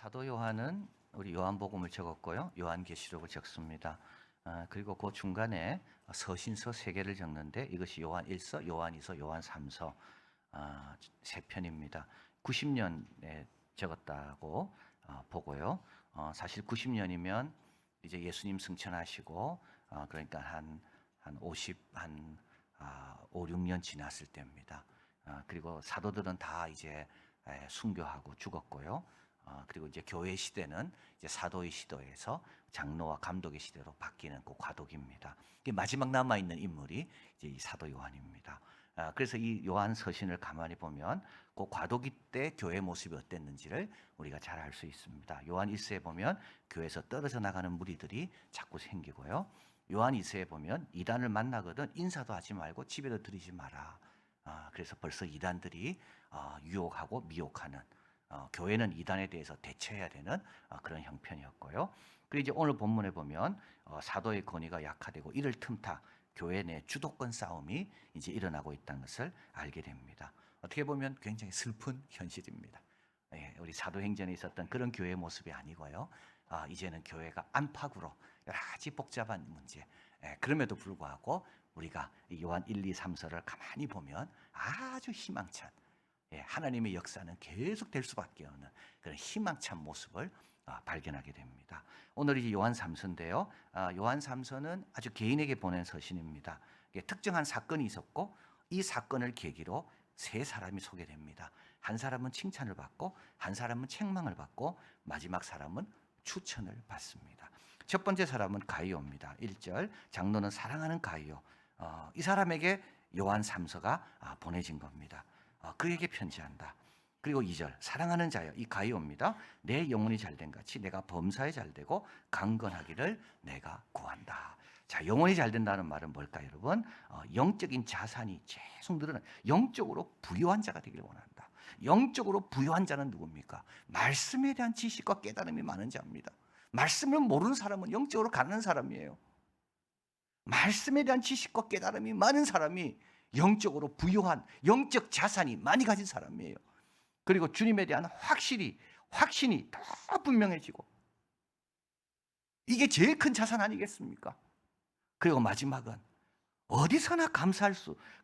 사도 요한은 우리 요한복음을 적었고요. 요한계시록을 적습니다. 그리고 그 중간에 서신서 3개를 적는데 이것이 요한 1서, 요한 2서, 요한 3서 3편입니다. 90년에 적었다고 보고요. 사실 90년이면 이제 예수님 승천하시고 그러니까 한 5, 6년 지났을 때입니다. 그리고 사도들은 다 이제 순교하고 죽었고요. 그리고 이제 교회 시대는 이제 사도의 시대에서 장로와 감독의 시대로 바뀌는 그 과도기입니다. 마지막 남아 있는 인물이 이제 이 사도 요한입니다. 그래서 이 요한 서신을 가만히 보면 그 과도기 때 교회 모습이 어땠는지를 우리가 잘 알 수 있습니다. 요한 1서에 보면 교회에서 떨어져 나가는 무리들이 자꾸 생기고요. 요한 2서에 보면 이단을 만나거든 인사도 하지 말고 집에도 들이지 마라. 그래서 벌써 이단들이 유혹하고 미혹하는 교회는 이단에 대해서 대처해야 되는 그런 형편이었고요. 그리고 이제 오늘 본문에 보면 사도의 권위가 약화되고 이를 틈타 교회 내 주도권 싸움이 이제 일어나고 있다는 것을 알게 됩니다. 어떻게 보면 굉장히 슬픈 현실입니다. 우리 사도행전에 있었던 그런 교회 모습이 아니고요. 이제는 교회가 안팎으로 여러 가지 복잡한 문제. 그럼에도 불구하고 우리가 요한 1, 2, 3서를 가만히 보면 아주 희망찬 하나님의 역사는 계속 될 수밖에 없는 그런 희망찬 모습을 발견하게 됩니다. 오늘 이제 요한 3서인데요. 요한 3서는 아주 개인에게 보낸 서신입니다. 특정한 사건이 있었고 이 사건을 계기로 세 사람이 소개됩니다. 한 사람은 칭찬을 받고 한 사람은 책망을 받고 마지막 사람은 추천을 받습니다. 첫 번째 사람은 가이오입니다. 1절 장로는 사랑하는 가이오. 이 사람에게 요한 3서가 보내진 겁니다. 그에게 편지한다. 그리고 2절 사랑하는 자여 이 가이오입니다. 내 영혼이 잘된 같이 내가 범사에 잘되고 강건하기를 내가 구한다. 자, 영혼이 잘된다는 말은 뭘까요, 여러분? 영적인 자산이 계속 늘어나는 영적으로 부유한 자가 되기를 원한다. 영적으로 부유한 자는 누굽니까? 말씀에 대한 지식과 깨달음이 많은 자입니다. 말씀을 모르는 사람은 영적으로 가난한 사람이에요. 말씀에 대한 지식과 깨달음이 많은 사람이 영적으로 부유한 영적 자산이 많이 가진 사람이에요. 그리고 주님에 대한 확신이 더 분명해지고 이게 제일 큰 자산 아니겠습니까? 그리고 마지막은 어디서나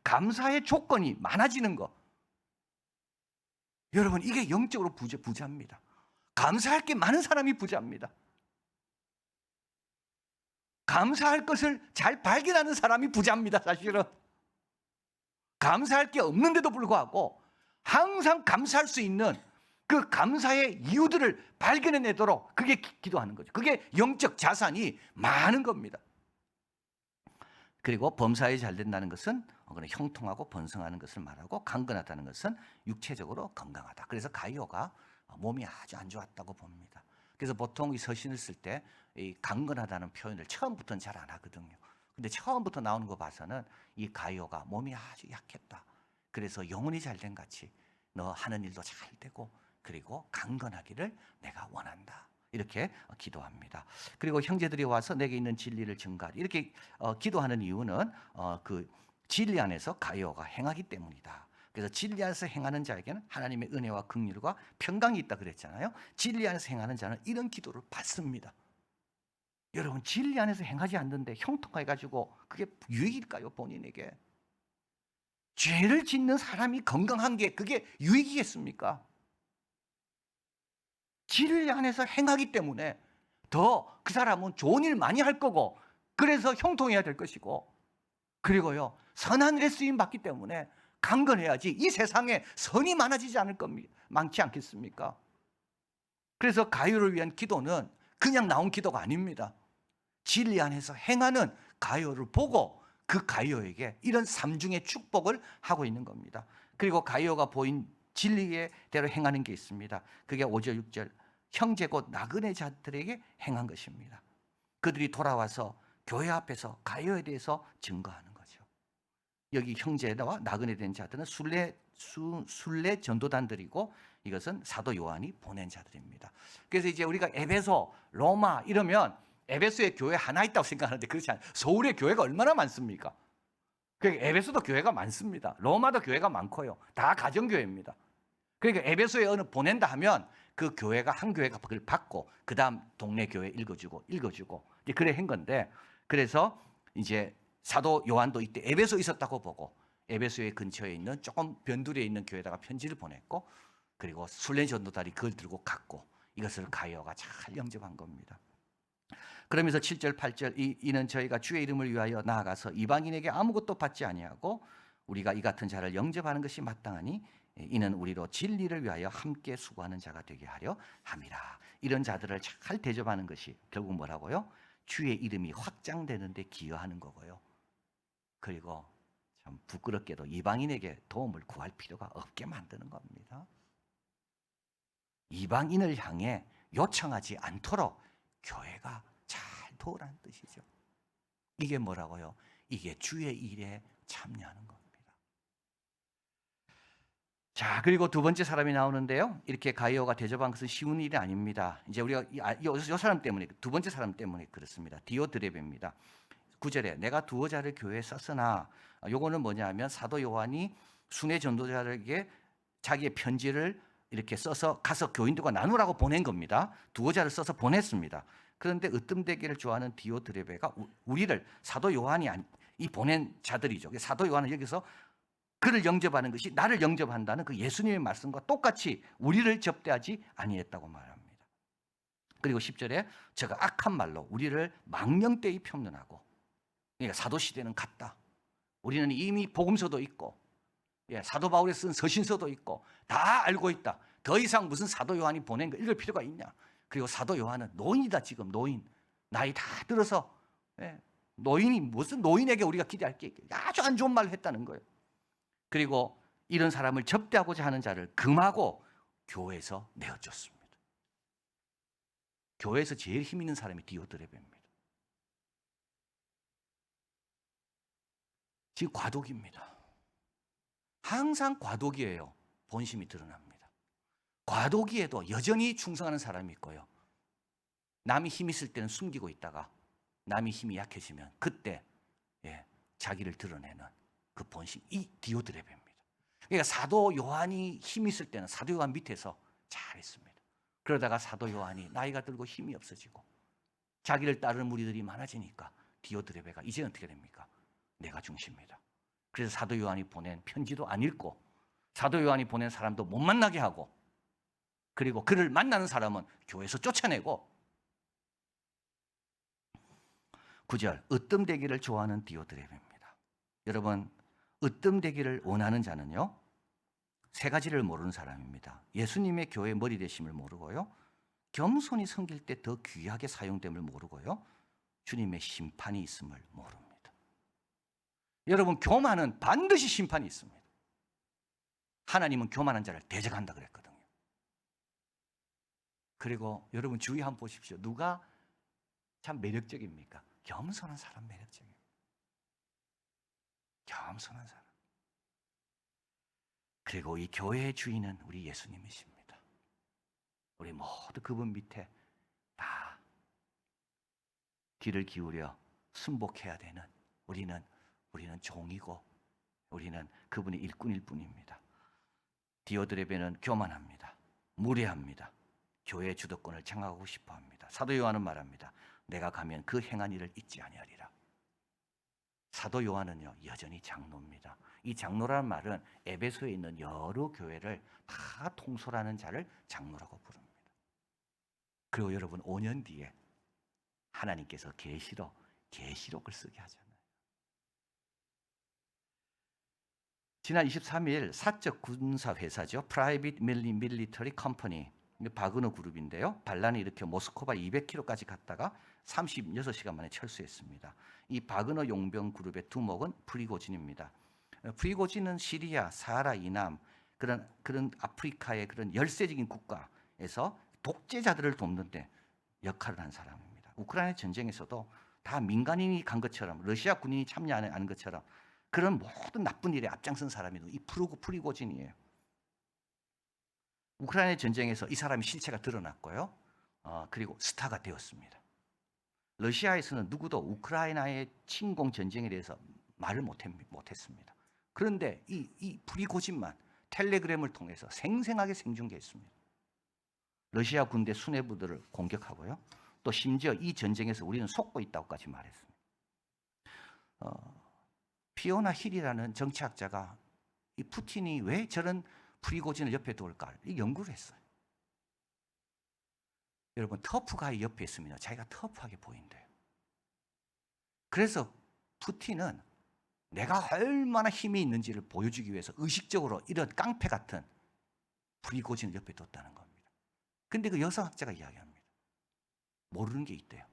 감사의 조건이 많아지는 것. 여러분 이게 영적으로 부자입니다. 감사할 게 많은 사람이 부자입니다. 감사할 것을 잘 발견하는 사람이 부자입니다. 사실은 감사할 게 없는데도 불구하고 항상 감사할 수 있는 그 감사의 이유들을 발견해내도록 그게 기도하는 거죠. 그게 영적 자산이 많은 겁니다. 그리고 범사에 잘 된다는 것은 형통하고 번성하는 것을 말하고 강건하다는 것은 육체적으로 건강하다. 그래서 가이오가 몸이 아주 안 좋았다고 봅니다. 그래서 보통 이 서신을 쓸 때 이 강건하다는 표현을 처음부터는 잘 안 하거든요. 근데 처음부터 나오는 거 봐서는 이 가이오가 몸이 아주 약했다. 그래서 영혼이 잘된 같이 너 하는 일도 잘 되고 그리고 강건하기를 내가 원한다. 이렇게 기도합니다. 그리고 형제들이 와서 내게 있는 진리를 증거하리. 이렇게 기도하는 이유는 그 진리 안에서 가이오가 행하기 때문이다. 그래서 진리 안에서 행하는 자에게는 하나님의 은혜와 긍휼과 평강이 있다 그랬잖아요. 진리 안에서 행하는 자는 이런 기도를 받습니다. 여러분 진리 안에서 행하지 않는데 형통해가지고 그게 유익일까요? 본인에게. 죄를 짓는 사람이 건강한 게 그게 유익이겠습니까? 진리 안에서 행하기 때문에 더 그 사람은 좋은 일 많이 할 거고 그래서 형통해야 될 것이고 그리고요 선한 일에 쓰임 받기 때문에 강건해야지 이 세상에 선이 많아지지 않을 겁니다. 많지 않겠습니까? 그래서 가이오를 위한 기도는 그냥 나온 기도가 아닙니다. 진리 안에서 행하는 가이오를 보고 그 가이오에게 이런 삼중의 축복을 하고 있는 겁니다. 그리고 가이오가 보인 진리의 대로 행하는 게 있습니다. 그게 5절 6절 형제 곧 나그네 자들에게 행한 것입니다. 그들이 돌아와서 교회 앞에서 가이오에 대해서 증거하는 거죠. 여기 형제와 나그네 된 자들은 순례 전도단들이고 이것은 사도 요한이 보낸 자들입니다. 그래서 이제 우리가 에베소, 로마 이러면 에베소에 교회 하나 있다고 생각하는데 그렇지 않아요. 서울에 교회가 얼마나 많습니까? 에베소도 교회가 많습니다. 로마도 교회가 많고요. 다 가정교회입니다. 그러니까 에베소에 어느 보낸다 하면 그 교회가 한 교회가 그걸 받고 그다음 동네 교회 읽어주고 이제 그래 한 건데, 그래서 이제 사도 요한도 이때 에베소에 있었다고 보고 에베소의 근처에 있는 조금 변두리에 있는 교회에다가 편지를 보냈고, 그리고 순례 전도단이 그걸 들고 갔고, 이것을 가이오가 잘 영접한 겁니다. 그러면서 7절 8절 이는 저희가 주의 이름을 위하여 나아가서 이방인에게 아무것도 받지 아니하고 우리가 이 같은 자를 영접하는 것이 마땅하니 이는 우리로 진리를 위하여 함께 수고하는 자가 되게 하려 함이라. 이런 자들을 잘 대접하는 것이 결국 뭐라고요? 주의 이름이 확장되는 데 기여하는 거고요. 그리고 참 부끄럽게도 이방인에게 도움을 구할 필요가 없게 만드는 겁니다. 이방인을 향해 요청하지 않도록 교회가 잘 도우라는 뜻이죠. 이게 뭐라고요? 이게 주의 일에 참여하는 겁니다. 자, 그리고 두 번째 사람이 나오는데요. 이렇게 가이오가 대접한 것은 쉬운 일이 아닙니다. 이제 우리가 이 사람 때문에, 두 번째 사람 때문에 그렇습니다. 디오드레베입니다. 9절에 내가 두어 자를 교회에 썼으나, 요거는 뭐냐면 사도 요한이 순회 전도자에게 자기의 편지를 이렇게 써서 가서 교인들과 나누라고 보낸 겁니다. 두어 자를 써서 보냈습니다. 그런데 으뜸되기를 좋아하는 디오드레베가 우리를, 사도 요한이 이 보낸 자들이죠. 사도 요한은 여기서 그를 영접하는 것이 나를 영접한다는 그 예수님의 말씀과 똑같이 우리를 접대하지 아니했다고 말합니다. 그리고 10절에 저가 악한 말로 우리를 망령되이 평론하고, 그러니까 사도 시대는 갔다. 우리는 이미 복음서도 있고, 사도 바울이 쓴 서신서도 있고 다 알고 있다. 더 이상 무슨 사도 요한이 보낸 거 읽을 필요가 있냐. 그리고 사도 요한은 노인이다. 지금 노인, 나이 다 들어서, 노인이 무슨 노인에게 우리가 기대할 게 아주 안 좋은 말을 했다는 거예요. 그리고 이런 사람을 접대하고자 하는 자를 금하고 교회에서 내어줬습니다. 교회에서 제일 힘 있는 사람이 디오드레베입니다. 지금 과도기입니다. 항상 과도기예요. 본심이 드러납니다. 과도기에도 여전히 충성하는 사람이 있고요. 남이 힘 있을 때는 숨기고 있다가 남이 힘이 약해지면 그때 자기를 드러내는 그 본심, 이 디오드레베입니다. 그러니까 사도 요한이 힘 있을 때는 사도 요한 밑에서 잘했습니다. 그러다가 사도 요한이 나이가 들고 힘이 없어지고 자기를 따르는 무리들이 많아지니까 디오드레베가 이제 어떻게 됩니까? 내가 중심이다. 그래서 사도 요한이 보낸 편지도 안 읽고 사도 요한이 보낸 사람도 못 만나게 하고, 그리고 그를 만나는 사람은 교회에서 쫓아내고. 9절 으뜸되기를 좋아하는 디오드레베입니다. 여러분, 으뜸되기를 원하는 자는요, 세 가지를 모르는 사람입니다. 예수님의 교회 머리 되심을 모르고요, 겸손히 섬길 때 더 귀하게 사용됨을 모르고요, 주님의 심판이 있음을 모릅니다. 여러분, 교만은 반드시 심판이 있습니다. 하나님은 교만한 자를 대적한다 그랬거든요. 그리고 여러분 주위 한번 보십시오. 누가 참 매력적입니까? 겸손한 사람 매력적입니다. 겸손한 사람. 그리고 이 교회의 주인은 우리 예수님이십니다. 우리 모두 그분 밑에 다 귀를 기울여 순복해야 되는 우리는 종이고 우리는 그분의 일꾼일 뿐입니다. 디오드레베는 교만합니다. 무례합니다. 교회의 주도권을 장악하고 싶어합니다. 사도 요한은 말합니다. 내가 가면 그 행한 일을 잊지 아니하리라. 사도 요한은요, 여전히 장로입니다. 이 장로라는 말은 에베소에 있는 여러 교회를 다 통솔하는 자를 장로라고 부릅니다. 그리고 여러분, 5년 뒤에 하나님께서 계시록을 쓰게 하잖아요. 지난 23일 사적 군사 회사죠. Private Military Company, 바그너 그룹인데요. 반란을 일으켜 모스크바 200km까지 갔다가 36시간 만에 철수했습니다. 이 바그너 용병 그룹의 두목은 프리고진입니다. 프리고진은 시리아, 사하라 이남 그런 아프리카의 그런 열세적인 국가에서 독재자들을 돕는 데 역할을 한 사람입니다. 우크라이나 전쟁에서도 다 민간인이 간 것처럼, 러시아 군인이 참여하는 것처럼 그런 모든 나쁜 일에 앞장선 사람이 이 프리고진이에요. 우크라이나 전쟁에서 이 사람의 실체가 드러났고요. 그리고 스타가 되었습니다. 러시아에서는 누구도 우크라이나의 침공 전쟁에 대해서 말을 못했습니다. 그런데 이 프리고진만 텔레그램을 통해서 생생하게 생중계했습니다. 러시아 군대 수뇌부들을 공격하고요. 또 심지어 이 전쟁에서 우리는 속고 있다고까지 말했습니다. 피오나 힐이라는 정치학자가 이 푸틴이 왜 저런 프리고진을 옆에 둘까? 이 연구를 했어요. 여러분, 터프가이 옆에 있으면 자기가 터프하게 보인대요. 그래서 푸틴은 내가 얼마나 힘이 있는지를 보여주기 위해서 의식적으로 이런 깡패 같은 프리고진을 옆에 뒀다는 겁니다. 근데 그 여성학자가 이야기합니다. 모르는 게 있대요.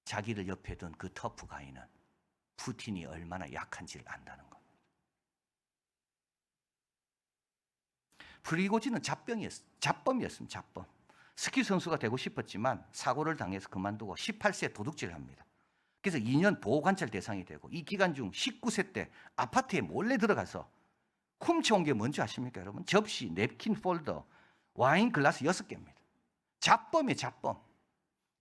자기를 옆에 둔 그 터프가이는 푸틴이 얼마나 약한지를 안다는 겁니다. 프리고진은 잡범이었습니다. 잡범. 스키 선수가 되고 싶었지만 사고를 당해서 그만두고 18세에 도둑질을 합니다. 그래서 2년 보호관찰 대상이 되고 이 기간 중 19세 때 아파트에 몰래 들어가서 훔쳐온 게 뭔지 아십니까, 여러분? 접시, 냅킨 폴더, 와인 글라스 6개입니다. 잡범이에요, 잡범.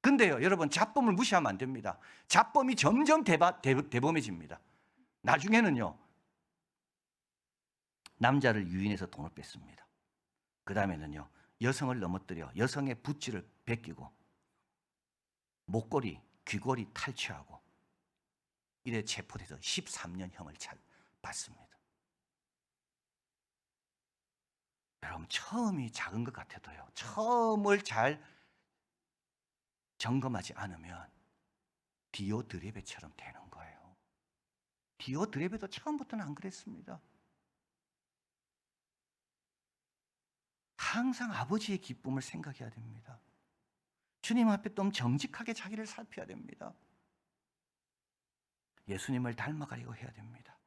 근데요, 여러분, 잡범을 무시하면 안 됩니다. 잡범이 점점 대범해집니다. 나중에는요, 남자를 유인해서 돈을 뺐습니다. 그 다음에는요, 여성을 넘어뜨려 여성의 붓지를 베끼고 목걸이, 귀걸이 탈취하고 이래 체포돼서 13년형을 받습니다. 여러분, 처음이 작은 것 같아도요, 처음을 잘 점검하지 않으면 디오드레베처럼 되는 거예요. 디오드레베도 처음부터는 안 그랬습니다. 항상 아버지의 기쁨을 생각해야 됩니다. 주님 앞에 좀 정직하게 자기를 살펴야 됩니다. 예수님을 닮아가려고 해야 됩니다.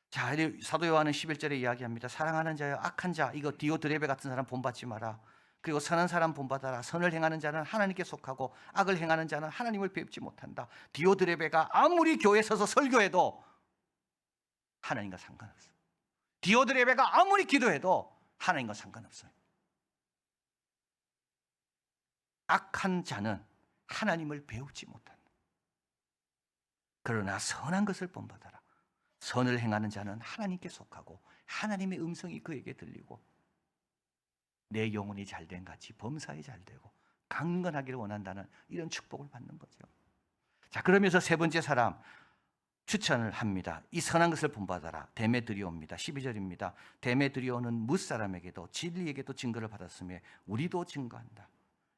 자, 사도 요한은 11절에 이야기합니다. 사랑하는 자여, 악한 자, 이거 디오드레베 같은 사람 본받지 마라. 그리고 선한 사람 본받아라. 선을 행하는 자는 하나님께 속하고 악을 행하는 자는 하나님을 뵙지 못한다. 디오드레베가 아무리 교회에 서서 설교해도 하나님과 상관없어요. 디오드레베가 아무리 기도해도 하나님과 상관없어요. 악한 자는 하나님을 배우지 못한다. 그러나 선한 것을 본받아라. 선을 행하는 자는 하나님께 속하고 하나님의 음성이 그에게 들리고 내 영혼이 잘된 같이 범사에 잘되고 강건하기를 원한다는 이런 축복을 받는 거죠. 자, 그러면서 세 번째 사람 추천을 합니다. 이 선한 것을 본받아라. 데메드리오입니다. 12절입니다. 데메드리오는 뭇사람에게도 진리에게도 증거를 받았으며 우리도 증거한다.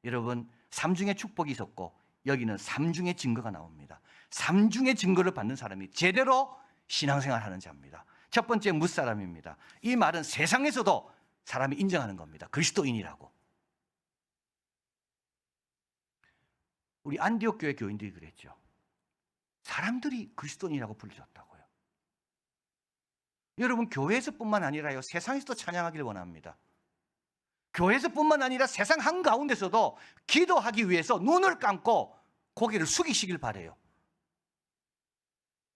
여러분, 삼중의 축복이 있었고 여기는 삼중의 증거가 나옵니다. 삼중의 증거를 받는 사람이 제대로 신앙생활하는 자입니다. 첫 번째 뭇사람입니다. 이 말은 세상에서도 사람이 인정하는 겁니다. 그리스도인이라고. 우리 안디옥 교회 교인들이 그랬죠. 사람들이 그리스도인이라고 불러줬다고요. 여러분, 교회에서뿐만 아니라요, 세상에서도 찬양하기를 원합니다. 교회에서뿐만 아니라 세상 한가운데서도 기도하기 위해서 눈을 감고 고개를 숙이시길 바라요.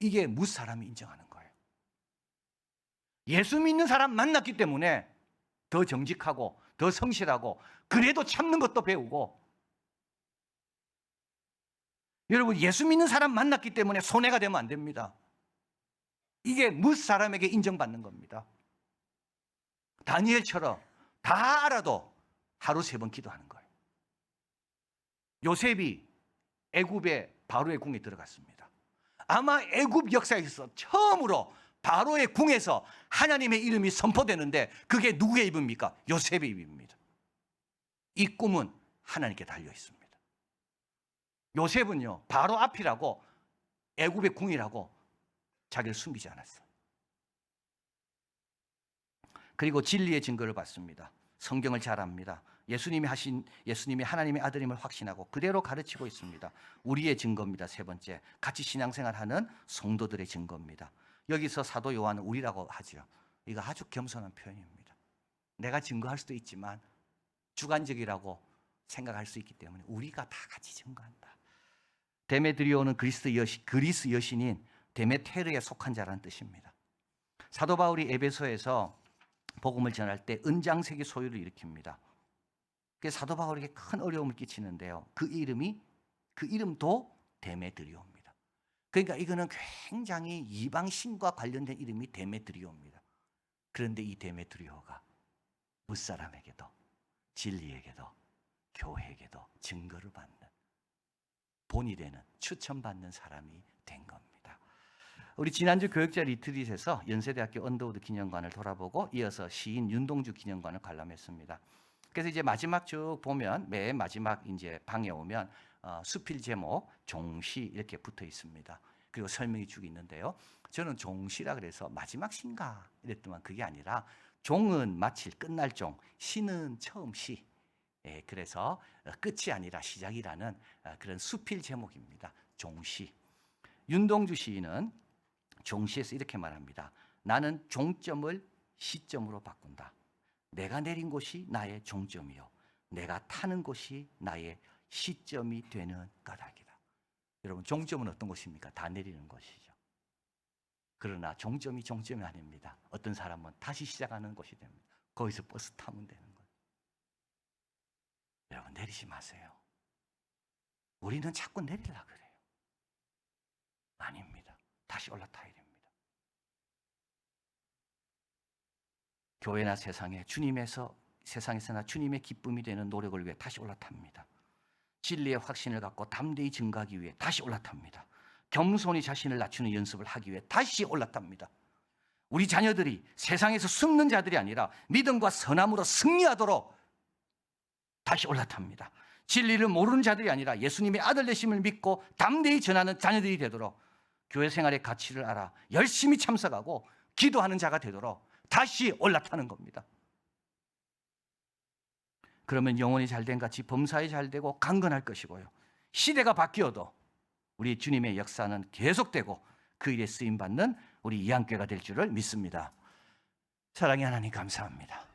이게 뭇사람이 인정하는 거예요. 예수 믿는 사람 만났기 때문에 더 정직하고 더 성실하고 그래도 참는 것도 배우고, 여러분, 예수 믿는 사람 만났기 때문에 손해가 되면 안 됩니다. 이게 뭇사람에게 인정받는 겁니다. 다니엘처럼 다 알아도 하루 3번 기도하는 거예요. 요셉이 애굽의 바로의 궁에 들어갔습니다. 아마 애굽 역사에서 처음으로 바로의 궁에서 하나님의 이름이 선포되는데 그게 누구의 입입니까? 요셉의 입입니다. 이 꿈은 하나님께 달려 있습니다. 요셉은요, 바로 앞이라고 애굽의 궁이라고 자기를 숨기지 않았어요. 그리고 진리의 증거를 받습니다. 성경을 잘 압니다. 예수님이 하나님의 아들임을 확신하고 그대로 가르치고 있습니다. 우리의 증거입니다. 세 번째, 같이 신앙생활하는 성도들의 증거입니다. 여기서 사도 요한은 우리라고 하죠. 이거 아주 겸손한 표현입니다. 내가 증거할 수도 있지만 주관적이라고 생각할 수 있기 때문에 우리가 다 같이 증거한다. 데메드리오는 그리스 여신인 데메테르에 속한 자라는 뜻입니다. 사도 바울이 에베소에서 복음을 전할 때 은장색이 소유를 일으킵니다. 그래서 사도 바울에게 큰 어려움을 끼치는데요. 그 이름도 데메드리오입니다. 그러니까 이거는 굉장히 이방 신과 관련된 이름이 데메드리오입니다. 그런데 이 데메드리오가 뭇사람에게도 진리에게도 교회에게도 증거를 받는, 본이 되는, 추천받는 사람이 된 겁니다. 우리 지난주 교육자 리트릿에서 연세대학교 언더우드 기념관을 돌아보고 이어서 시인 윤동주 기념관을 관람했습니다. 그래서 이제 마지막 쭉 보면 맨 마지막 이제 방에 오면 수필 제목 종시 이렇게 붙어 있습니다. 그리고 설명이 쭉 있는데요. 저는 종시라 그래서 마지막 시인가 이랬더만 그게 아니라 종은 마칠 끝날 종, 시는 처음 시. 그래서 끝이 아니라 시작이라는 그런 수필 제목입니다. 종시. 윤동주 시인은 종시에서 이렇게 말합니다. 나는 종점을 시점으로 바꾼다. 내가 내린 곳이 나의 종점이요, 내가 타는 곳이 나의 시점이 되는 까닭이다. 여러분, 종점은 어떤 곳입니까? 다 내리는 곳이죠. 그러나 종점이 종점이 아닙니다. 어떤 사람은 다시 시작하는 곳이 됩니다. 거기서 버스 타면 되는 거예요. 여러분, 내리지 마세요. 우리는 자꾸 내리려고 그래요. 아닙니다. 다시 올라타야 됩니다. 교회나 세상에서나 주님의 기쁨이 되는 노력을 위해 다시 올라탑니다. 진리의 확신을 갖고 담대히 증거하기 위해 다시 올라탑니다. 겸손히 자신을 낮추는 연습을 하기 위해 다시 올라탑니다. 우리 자녀들이 세상에서 숨는 자들이 아니라 믿음과 선함으로 승리하도록 다시 올라탑니다. 진리를 모르는 자들이 아니라 예수님의 아들 되심을 믿고 담대히 전하는 자녀들이 되도록 교회 생활의 가치를 알아 열심히 참석하고 기도하는 자가 되도록 다시 올라타는 겁니다. 그러면 영혼이 잘된 같이 범사에 잘되고 강건할 것이고요, 시대가 바뀌어도 우리 주님의 역사는 계속되고 그 일에 쓰임받는 우리 이한교회가 될 줄을 믿습니다. 사랑의 하나님, 감사합니다.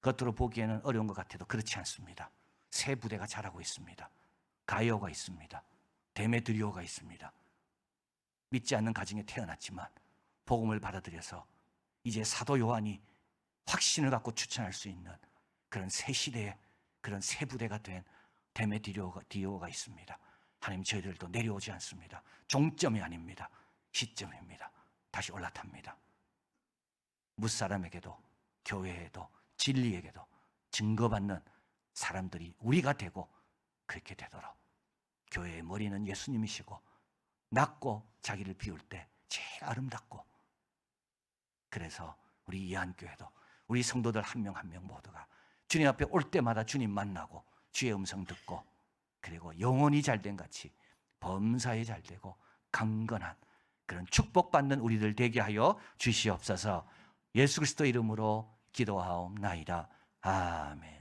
겉으로 보기에는 어려운 것 같아도 그렇지 않습니다. 새 부대가 자라고 있습니다. 가이오가 있습니다. 데메드리오가 있습니다. 믿지 않는 가정에 태어났지만 복음을 받아들여서 이제 사도 요한이 확신을 갖고 추천할 수 있는 그런 새 시대의 그런 새 부대가 된 데메드리오가 있습니다. 하나님, 저희들도 내려오지 않습니다. 종점이 아닙니다. 시점입니다. 다시 올라탑니다. 무사람에게도 교회에도 진리에게도 증거받는 사람들이 우리가 되고 그렇게 되도록, 교회의 머리는 예수님이시고 낮고 자기를 비울 때 제일 아름답고, 그래서 우리 이한교회도 우리 성도들 한 명 한 명 모두가 주님 앞에 올 때마다 주님 만나고 주의 음성 듣고, 그리고 영혼이 잘된 같이 범사에 잘되고 강건한 그런 축복받는 우리들 되게 하여 주시옵소서. 예수 그리스도 이름으로 기도하옵나이다. 아멘.